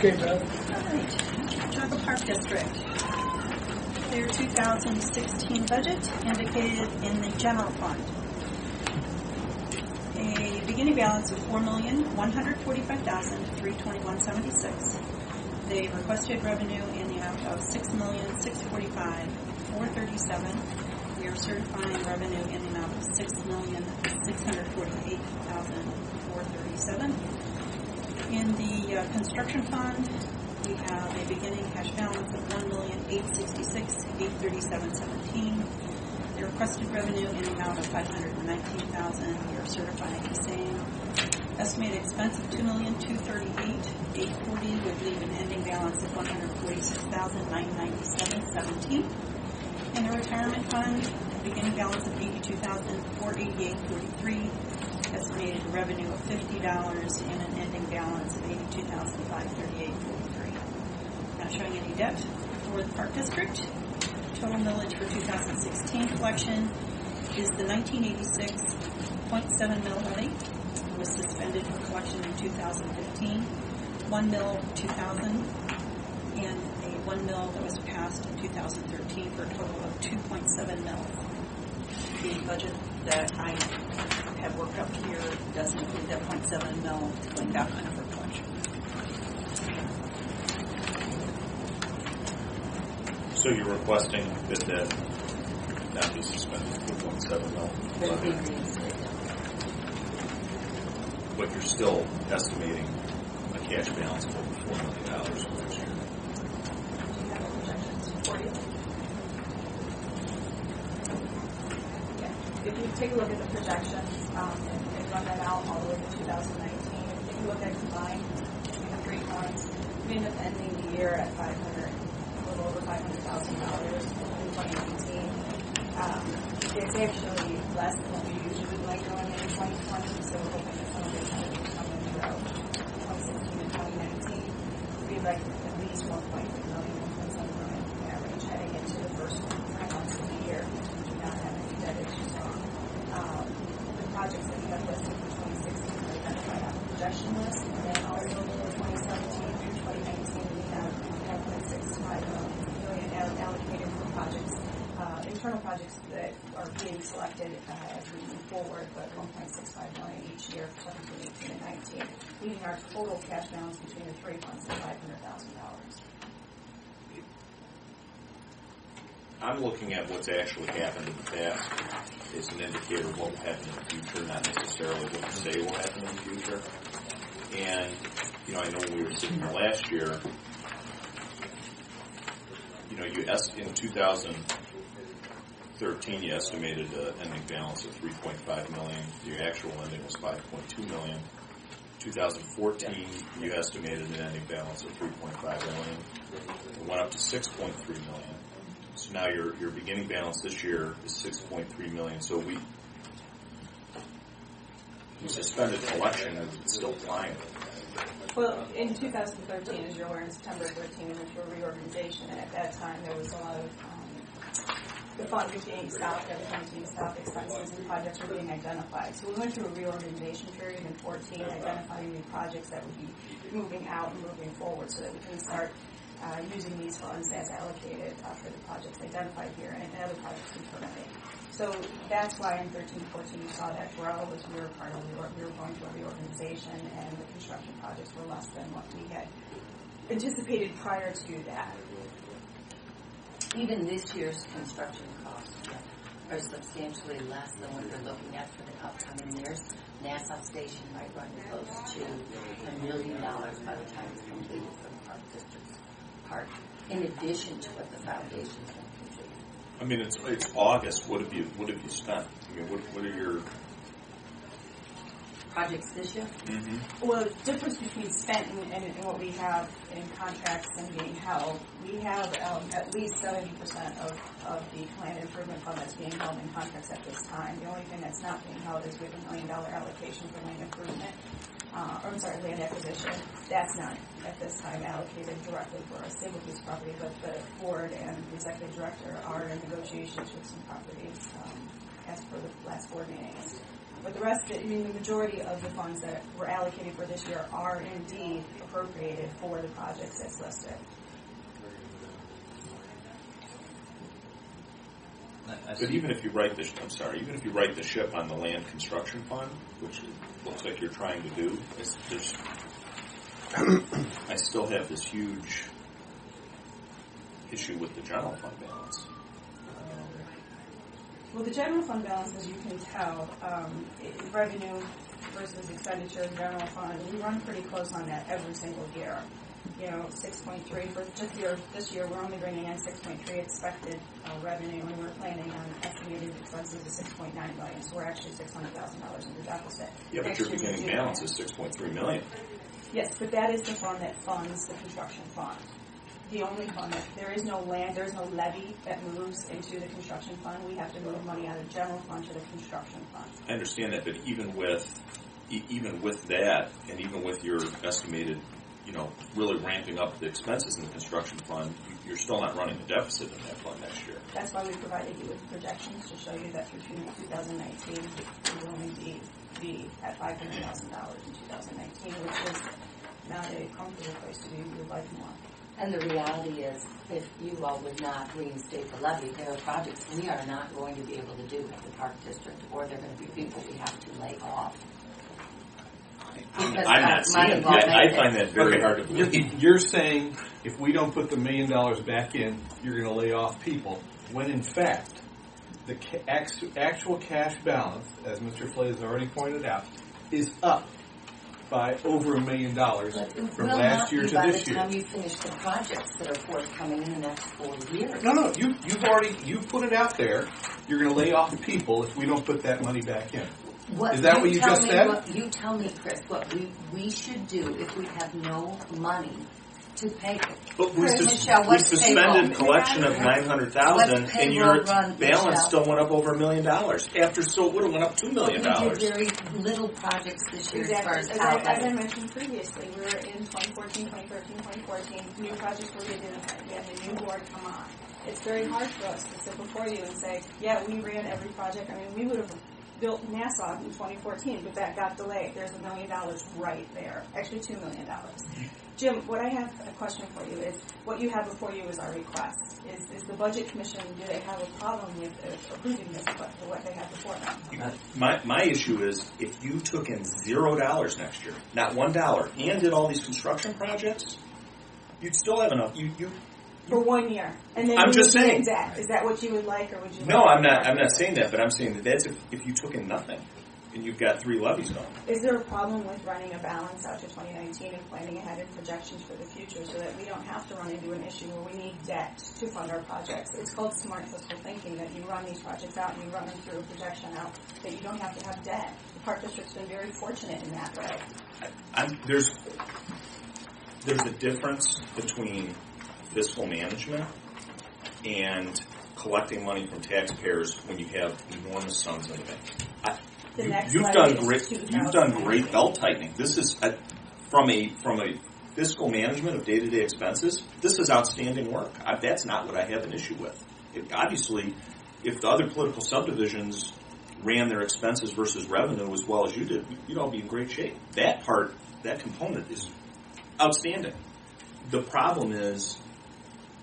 Okay, Beth. All right, Geauga Park District. Their 2016 budget indicated in the general fund. A beginning balance of $4,145,321.76. They requested revenue in the amount of $6,645,437. We are certifying revenue in the amount of $6,648,437. In the construction fund, we have a beginning cash balance of $1,866,837.17. The requested revenue in the amount of $519,000. We are certifying the same. Estimated expense of $2,238,840 would leave an ending balance of $146,997.17. In the retirement fund, beginning balance of $82,488.43. Estimated revenue of $50 and an ending balance of $82,538.43. Not showing any debt for the Park District. Total millage for 2016 collection is the 1986.7 mill levy. It was suspended for collection in 2015. 1 mill 2000 and a 1 mill that was passed in 2013 for a total of 2.7 mil. The budget that I have worked up here does include that 0.7 mil going back on for collection. So you're requesting that not be suspended for 0.7 mil? But you're still estimating a cash balance of over $4 million next year. Do you have projections for you? If you take a look at the projections and run that out all the way to 2019, if you look at combined between the three funds, we end up ending the year at a little over $500,000 in 2018. It's actually less than what we usually would like going into 2020, so we're hoping that some of this will come in throughout 2016 and 2019. We'd like at least 1.3 million, 1.7 million average heading into the first 3 months of the year. We do not have any debt issues. The projects that we have listed for 2016 are identified on the projection list, and then also for 2017 through 2019, we have 1.65 million allocated for projects, internal projects that are being selected as we move forward, but 1.65 million each year for 17, 18, and 19, leaving our total cash balance between the three funds at $500,000. I'm looking at what's actually happened in the past as an indicator of what will happen in the future, not necessarily what you say will happen in the future. And, I know when we were sitting here last year, in 2013, you estimated an ending balance of $3.5 million. Your actual ending was $5.2 million. 2014, you estimated an ending balance of $3.5 million. It went up to $6.3 million. So now your beginning balance this year is $6.3 million. So we suspended collection and it's still flying. Well, in 2013, as you're aware, in September 13, we went through a reorganization, and at that time there was a lot of the fund was being stopped, everything was being stopped, expenses and projects were being identified. So we went through a reorganization period in 2014, identifying new projects that would be moving out and moving forward so that we can start using these funds as allocated for the projects identified here and other projects internally. So that's why in 13-14 you saw that grow as we were going through a reorganization and the construction projects were less than what we had anticipated prior to that. Even this year's construction costs are substantially less than what you're looking at for the upcoming years. Nassau Station might run close to $1 million by the time it's completed for the Park District's part, in addition to what the foundation's going to contribute. I mean, it's August. What have you spent? I mean, what are your projects this year? Mm-hmm. Well, the difference between spent and what we have in contracts and being held, we have at least 70% of the planned improvement fund that's being held in contracts at this time. The only thing that's not being held is we have $1 million allocation for land improvement, land acquisition. That's not at this time allocated directly for a single piece of property, but the board and the executive director are in negotiations with some properties as per the last board meetings. But the rest, I mean, the majority of the funds that were allocated for this year are indeed appropriated for the projects that's listed. But even if you write the, even if you write the ship on the land construction fund, which it looks like you're trying to do, I still have this huge issue with the general fund balance. Well, the general fund balance, as you can tell, revenue versus expenditure in general fund, we run pretty close on that every single year. 6.3 for just this year, we're only bringing in 6.3 expected revenue, and we're planning on estimated expenses of 6.9 million. So we're actually $600,000 in the deficit. Yeah, but your beginning balance is 6.3 million. Yes, but that is the fund that funds the construction fund. The only fund that there is no levy that moves into the construction fund. We have to move money out of the general fund to the construction fund. I understand that, but even with that, and even with your estimated, really ramping up the expenses in the construction fund, you're still not running a deficit in that fund next year. That's why we provided you with projections to show you that through 2019 we will indeed be at $500,000 in 2019, which is not a comfortable place to be. We would like more. And the reality is, if you all would not reinstate the levy, there are projects we are not going to be able to do at the Park District, or there are going to be people we have to lay off. I'm not seeing that. I find that very hard to believe. You're saying if we don't put the $1 million back in, you're going to lay off people, when in fact, the actual cash balance, as Mr. Flay has already pointed out, is up by over $1 million from last year to this year. By the time you finish the projects that are forthcoming in the next 4 years. No, you've put it out there. You're going to lay off people if we don't put that money back in. Is that what you just said? You tell me, Chris, what we should do if we have no money to pay. But we suspended collection of $900,000, and your balance still went up over $1 million. After, so it would have went up $2 million. We did very little projects this year Exactly. as far as As I mentioned previously, we were in 2014, 2013, 2014. New projects were identified. We had the new board come on. It's very hard for us to sit before you and say, yeah, we ran every project. I mean, we would have built Nassau in 2014, but that got delayed. There's $1 million right there. Actually, $2 million. Jim, what I have a question for you is, what you have before you is our request. Is the Budget Commission, do they have a problem with approving this for what they have before them? My issue is, if you took in $0 next year, not $1, and did all these construction projects, you'd still have enough. For 1 year, and then I'm just saying. Debt. Is that what you would like, or would you? No, I'm not saying that, but I'm saying that that's if you took in nothing, and you've got 3 levies going. Is there a problem with running a balance out to 2019 and planning ahead in projections for the future, so that we don't have to run into an issue where we need debt to fund our projects? It's called smart fiscal thinking, that you run these projects out and you run them through a projection out, that you don't have to have debt. The Park District's been very fortunate in that way. There's a difference between fiscal management and collecting money from taxpayers when you have enormous sums in the bank. You've done great belt tightening. This is from a fiscal management of day-to-day expenses. This is outstanding work. That's not what I have an issue with. Obviously, if the other political subdivisions ran their expenses versus revenue as well as you did, you'd all be in great shape. That component is outstanding. The problem is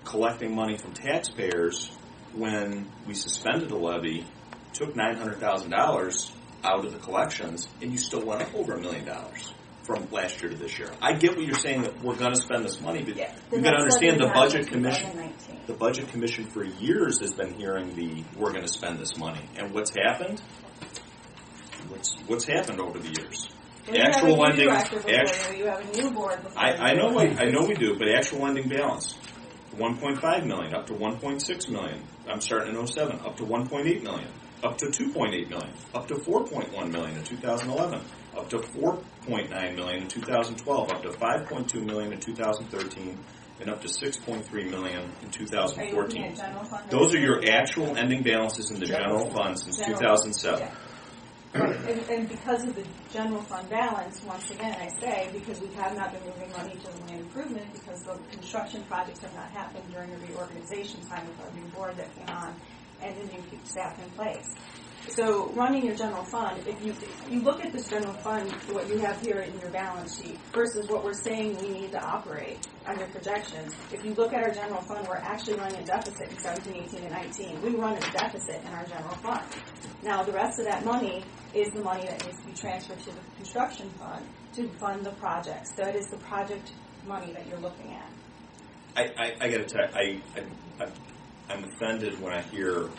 collecting money from taxpayers when we suspended the levy, took $900,000 out of the collections, and you still went up over $1 million from last year to this year. I get what you're saying, that we're going to spend this money, but you've got to understand the Budget Commission. The Budget Commission for years has been hearing we're going to spend this money, and what's happened? What's happened over the years? Actual lending. You have a new board. I know we do, but actual lending balance. 1.5 million up to 1.6 million. I'm starting in 07, up to 1.8 million, up to 2.8 million, up to 4.1 million in 2011, up to 4.9 million in 2012, up to 5.2 million in 2013, and up to 6.3 million in 2014. Those are your actual ending balances in the general fund since 2007. Yeah. And because of the general fund balance, once again, I say, because we have not been moving money to the land improvement, because the construction projects have not happened during the reorganization time with our new board that came on and the new staff in place. So running your general fund, if you look at this general fund, what you have here in your balance sheet, versus what we're saying we need to operate on your projections, if you look at our general fund, we're actually running a deficit in 17, 18, and 19. We run a deficit in our general fund. Now, the rest of that money is the money that needs to be transferred to the construction fund to fund the projects. So it is the project money that you're looking at. I got to tell you, I'm offended when I hear,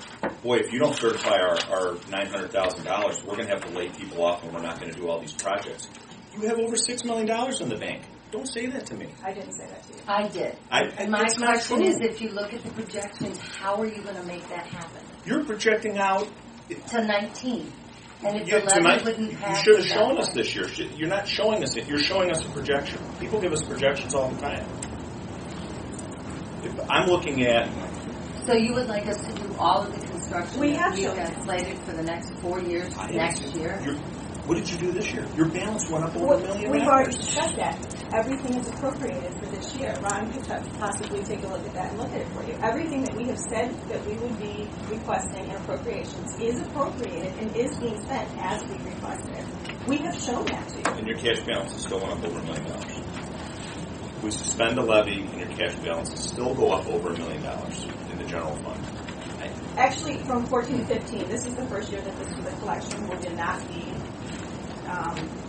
boy, if you don't certify our $900,000, we're going to have to lay people off and we're not going to do all these projects. You have over $6 million in the bank. Don't say that to me. I didn't say that to you. I did. And my question is, if you look at the projections, how are you going to make that happen? You're projecting out To 19. And if the levy wouldn't pass... You should have shown us this year. You're not showing us it. You're showing us a projection. People give us projections all the time. If I'm looking at... So you would like us to do all of the construction We have we've shown got slated for the next 4 years, next year? What did you do this year? Your balance went up over $1 million. We've already discussed that. Everything is appropriated for this year. Ron could possibly take a look at that and look at it for you. Everything that we have said that we would be requesting in appropriations is appropriated and is being spent as we requested. We have shown that to you. And your cash balance is still up over $1 million. We suspend a levy and your cash balance will still go up over $1 million in the general fund. Actually, from 14 to 15, this is the first year that the collection will not be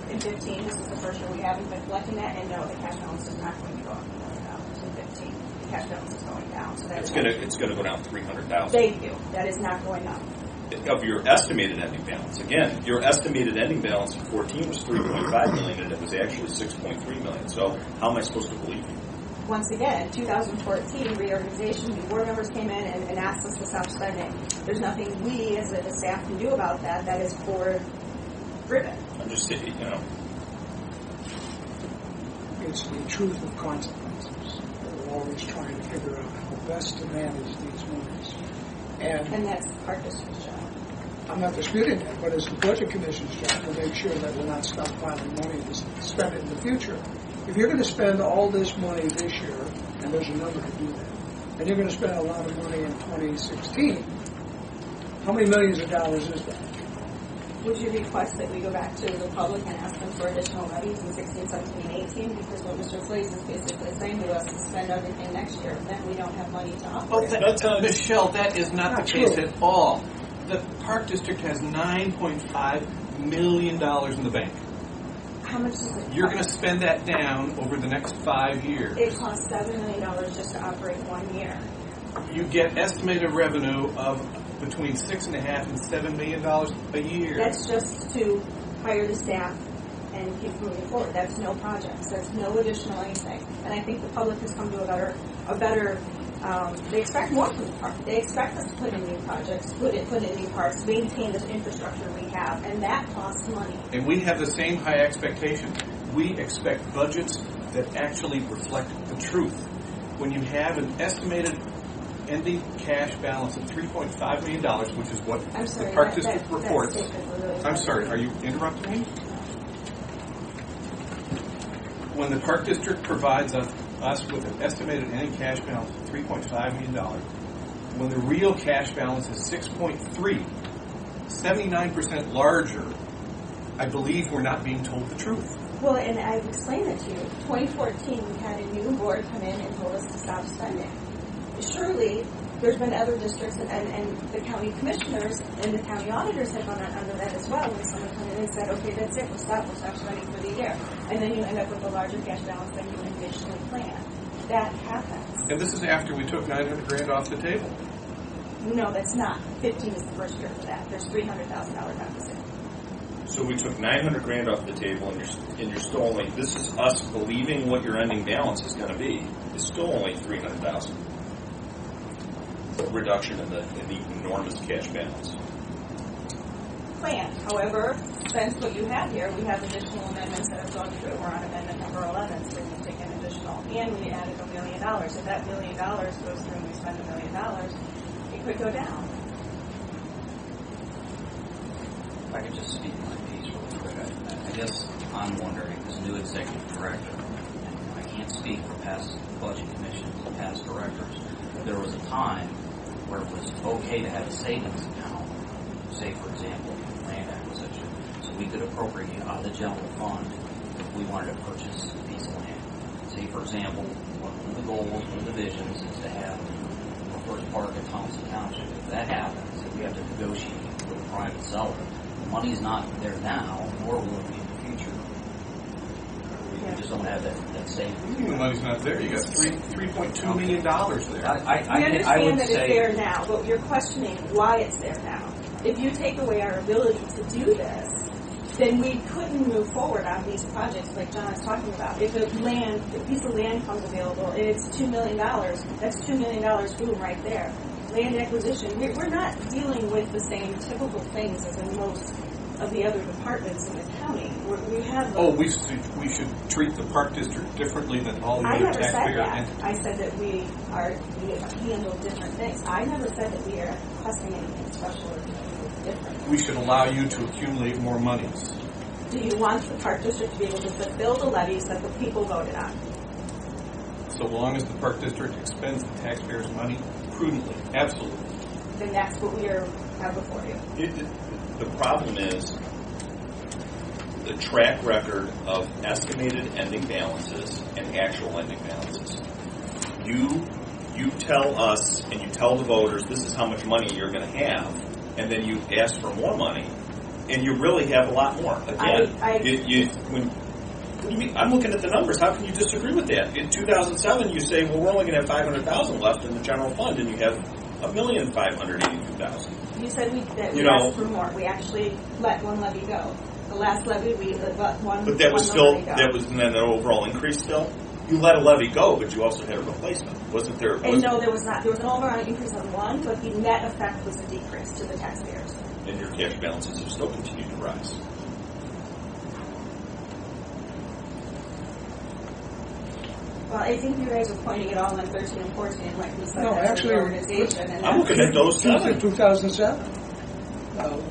in 15. This is the first year we haven't been collecting that, and no, the cash balance is not going to go up $1 million in 15. The cash balance is going down. So it's going to go down $300,000. Thank you. That is not going up. Of your estimated ending balance. Again, your estimated ending balance in 14 was $3.5 million, and it was actually $6.3 million. So how am I supposed to believe you? Once again, 2014 reorganization, the board members came in and asked us to stop spending. There's nothing we as a staff can do about that. That is board driven. I'm just saying, It's the truth of consequences. We're always trying to figure out how best to manage these monies. And that's Park District's job. I'm not disputing that, but it's the Budget Commission's job to make sure that we're not stockpiling money to spend it in the future. If you're going to spend all this money this year, and there's a number to do that, and you're going to spend a lot of money in 2016, how many millions of dollars is that? Would you request that we go back to the public and ask them for additional levies in 16, 17, and 18? Because what Mr. Flays is basically saying to us is spend everything next year, then we don't have money to operate. Michelle, that is not the case at all. The Park District has $9.5 million in the bank. How much does it You're going to cost? spend that down over the next 5 years. It costs $7 million just to operate 1 year. You get estimated revenue of between $6.5 and $7 million a year. That's just to hire the staff and keep moving forward. That's no projects. That's no additional anything. And I think the public has come to a better. They expect more from the park. They expect us to put in new projects, put in new parks, maintain this infrastructure we have, and that costs money. And we have the same high expectations. We expect budgets that actually reflect the truth. When you have an estimated ending cash balance of $3.5 million, which is what the Park District reports. I'm sorry, are you interrupting me? When the Park District provides us with an estimated ending cash balance of $3.5 million, when the real cash balance is 6.3, 79% larger, I believe we're not being told the truth. Well, and I've explained it to you. 2014, we had a new board come in and told us to stop spending. Surely, there's been other districts and the county commissioners and the county auditors have gone under that as well when someone come in and said, okay, that's it, we'll stop spending for the year. And then you end up with a larger cash balance than you initially planned. That happens. And this is after we took $900,000 off the table. No, that's not. 15 is the first year for that. There's $300,000 deficit. So we took $900,000 off the table, and you're still only. This is us believing what your ending balance is going to be. It's still only $300,000 reduction in the enormous cash balance. Plan. However, since what you have here, we have additional amendments that have gone through. We're on amendment number 11, so we've taken additional, and we added $1 million. If that $1 million goes through and we spend $1 million, it could go down. If I could just speak my piece really quick. I guess I'm wondering, as a new executive director, and I can't speak for past budget commissions and past directors, there was a time where it was okay to have a savings account say for example, land acquisition. So we could appropriate out of the general fund if we wanted to purchase a piece of land. Say for example, one of the goals, one of the visions is to have the first park at Thompson Township. If that happens, if we have to negotiate with a private seller, the money's not there now, nor will it be in the future. We just don't have that savings. The money's not there. You got $3.2 million there. We understand would that it's say, there now, but you're questioning why it's there now. If you take away our ability to do this, then we couldn't move forward on these projects like John is talking about. If a piece of land comes available and it's $2 million, that's $2 million boom right there. Land acquisition, we're not dealing with the same typical things as in most of the other departments in the county. We have. We should treat the park district differently than all the I other never said taxpayer that. entities. I said that we handle different things. I never said that we are requesting anything special or different. We should allow you to accumulate more monies. Do you want the park district to be able to fulfill the levies that the people voted on? So long as the park district expends the taxpayers' money prudently, absolutely. Then that's what we have before you. The problem is the track record of estimated ending balances and actual ending balances. You tell us and you tell the voters this is how much money you're going to have, and then you ask for more money, and you really have a lot more. Again, what do you mean? I'm looking at the numbers. How can you disagree with that? In 2007, you say, well, we're only going to have $500,000 left in the general fund, and you have $1,582,000. You said we asked for more. We actually let one levy go. The last levy, we let one. But that was one still levy go. that was then an overall increase. Still, you let a levy go, but you also had a replacement, wasn't there? And no, there was not. There was an overall increase on one, but the net effect was a decrease to the taxpayers. And your cash balances have still continued to rise. Well, I think you guys are pointing it all on 13 and 14, like we said, No, that's actually, the organization. And I'm looking at those seven. 2007,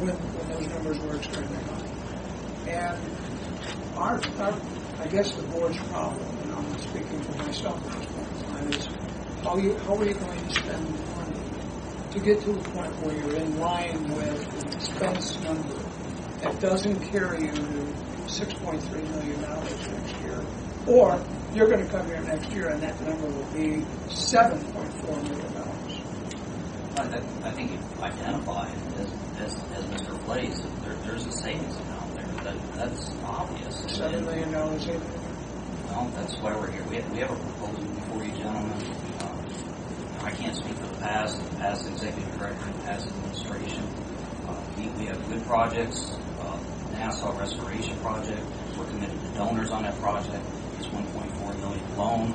when those numbers were extremely high. And I guess the board's problem, and I'm speaking for myself at this point in time, is how are you going to spend the money to get to a point where you're in line with an expense number that doesn't carry you to $6.3 million next year, or you're going to come here next year and that number will be $7.4 million. I think you identified, as Mr. Blaze, there's a savings account there. That's obvious. $7 million savings. Well, that's why we're here. We have a proposal before you, gentlemen. I can't speak for the past executive director, and past administration. We have good projects. Nassau Restoration Project. We're committed to donors on that project. It's $1.4 million loan.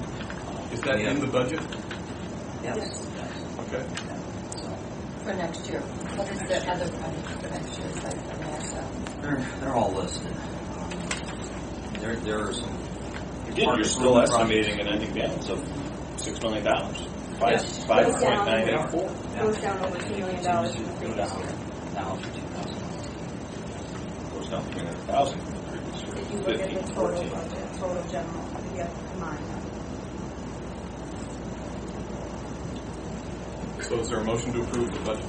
Is that in the budget? Yes. Okay. Yeah. So For next year. What is the other project for next year? Aside from NASA? they're all listed. There are some. Again, you're still estimating an ending balance of $6 million. Yes. 5.984. Goes down over $2 million from the previous year. Now for 2000. Goes down $300,000 from the previous year. If you look at the 15, total 14. budget, total general, combined. So is there a motion to approve the budget?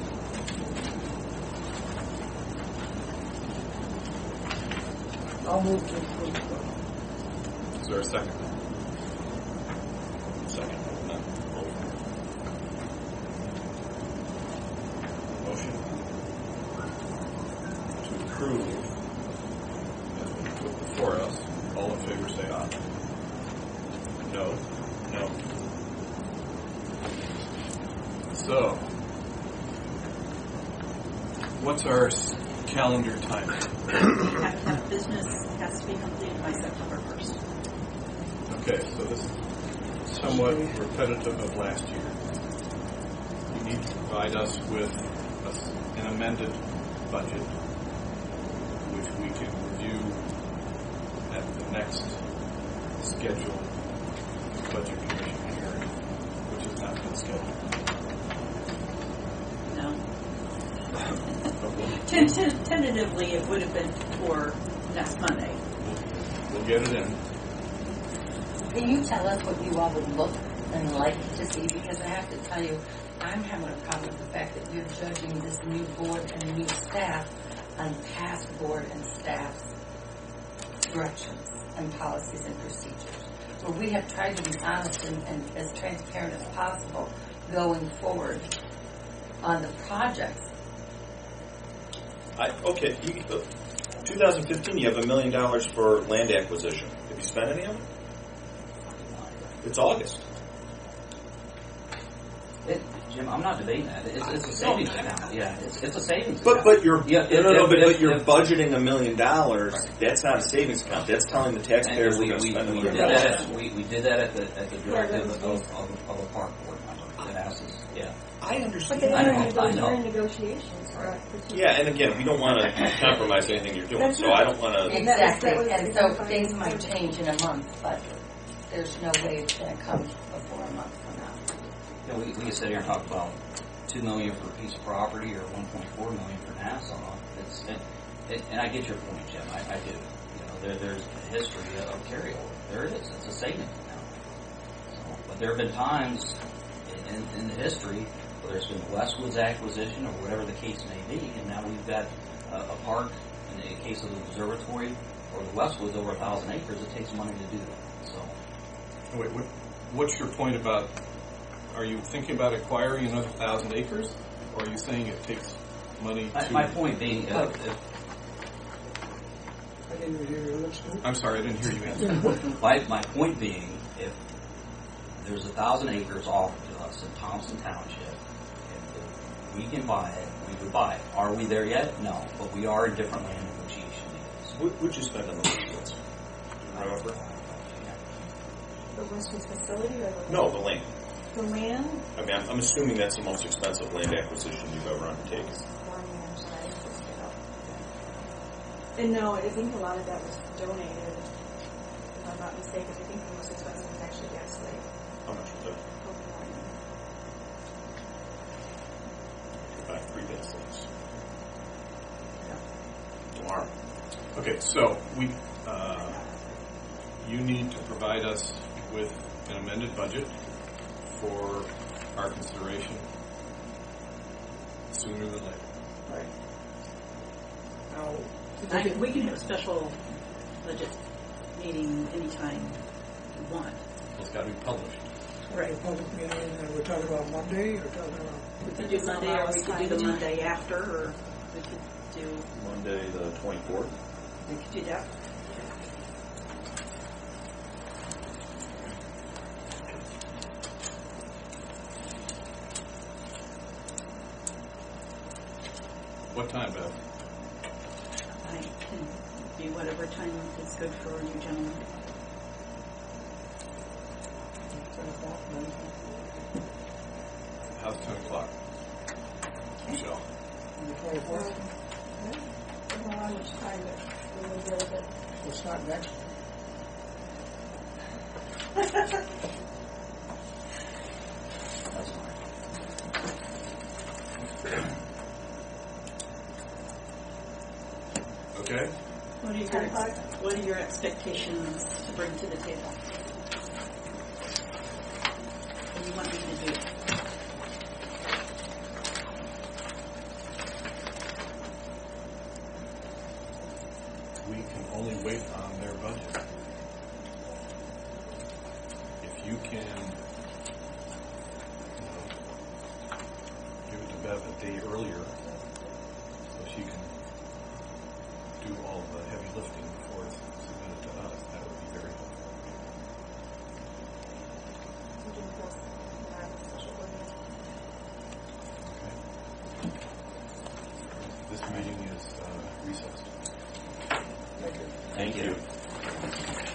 I'll move to approve the budget. Is there a second? Second. No. Motion to approve as we put before us. All in favor say aye. No. No. So, what's our calendar time? That business has to be completed by September 1st. Okay, so this is somewhat repetitive of last year. You need to provide us with an amended budget, which we can review at the next scheduled budget commission hearing, which has not been scheduled. No. Tentatively, it would have been for next Monday. We'll get it in. Can you tell us what you all would look and like to see, because I have to tell you, I'm having a problem with the fact that you're judging this new board and new staff on past board and staff's directions and policies and procedures. Where we have tried to be honest and as transparent as possible going forward on the projects. Okay, 2015, you have $1 million for land acquisition. Have you spent any of it? It's August. Jim, I'm not debating that. It's a savings account. Yeah, it's a savings account. But you're but you're budgeting $1 million. Right. That's not a savings account. That's telling the taxpayers we're going to spend $1 million. We did that at the directive of the park board member that asked us. Yeah, I understand. But I know. you're in negotiations, right? Yeah, and again, we don't want to compromise anything you're doing, so I don't want to. Exactly, and so things might change in a month, but there's no way it's going to come before a month from now. You know, we can sit here and talk about $2 million for a piece of property or $1.4 million for Nassau. And I get your point, Jim. I do. You know, there's a history of carryover. There it is. It's a savings account. So, but there have been times in the history, whether it's been the Westwoods acquisition or whatever the case may be, and now we've got a park. In the case of the observatory or the Westwoods, over 1,000 acres. It takes money to do that. So, Wait, what's your point about? Are you thinking about acquiring another 1,000 acres, or are you saying it takes money to? my point being, I didn't hear your lips move. I'm sorry, I didn't hear you answer. my point being, if there's 1,000 acres offered to us in Thompson Township, if we can buy it, we would buy it. Are we there yet? No, but we are in different land negotiation deals. What would you spend on the Westwoods? Remember? The Winston's facility or the No, the land. The land? I mean, I'm assuming that's the most expensive land acquisition you've ever undertaken. And no, I think a lot of that was donated, if I'm not mistaken. I think the most expensive was actually Gas Lake. How much was that? Buy 3 gas lakes. Tomorrow. Okay, so you need to provide us with an amended budget for our consideration sooner than later. Right. Now, We can have a special budget meeting anytime you want. It's got to be published. Right. the public meeting, and we're talking about Monday, or talking about... We could do Monday, or we could do the Monday after, or we could do... Monday the 24th. We could do that. What time, Beth? I can do whatever time is good for you gentlemen. 10 o'clock, 9 o'clock. How's 10 o'clock? Michelle? On the 24th? I don't know how much time we will deal with it. It's not next week. That's fine. Okay. What are your expectations to bring to the table? What do you want me to do? We can only wait on their budget. If you can, give it to Bev a day earlier, so she can do all the heavy lifting before it's submitted to us, that would be very helpful. Okay. This meeting is recessed. Thank you. Thank you.